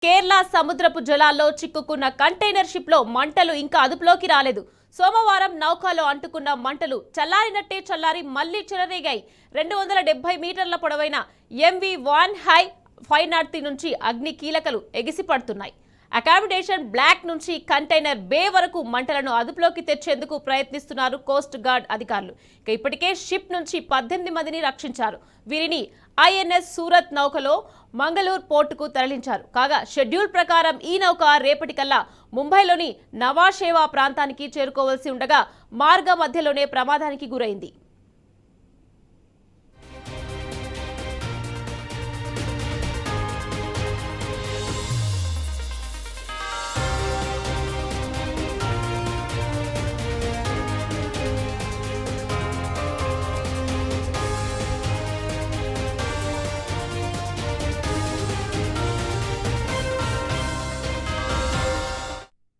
కేరళ సముద్రపు జలాల్లో చిక్కుకున్న కంటైనర్ షిప్ లో మంటలు ఇంకా అదుపులోకి రాలేదు. సోమవారం నౌకలో అంటుకున్న మంటలు చల్లారినట్టే చల్లారి మళ్లీ చెలరేగాయి. 270 మీటర్ల పొడవైన MV1 హై 503 నుంచి అగ్ని కీలకలు ఎగిసిపడుతున్నాయి. అకామిడేషన్ బ్లాక్ నుంచి కంటైనర్ బే వరకు మంటలను అదుపులోకి తెచ్చేందుకు ప్రయత్నిస్తున్నారు కోస్ట్ గార్డ్ అధికారులు. ఇప్పటికే షిప్ నుంచి 18 మందిని రక్షించారు. వీరిని INS సూరత్ నౌకలో మంగళూరు పోర్టుకు తరలించారు. కాగా షెడ్యూల్ ప్రకారం ఈ నౌక రేపటికల్లా ముంబైలోని నవాషేవా ప్రాంతానికి చేరుకోవాల్సి ఉండగా మార్గ మధ్యలోనే ప్రమాదానికి గురైంది.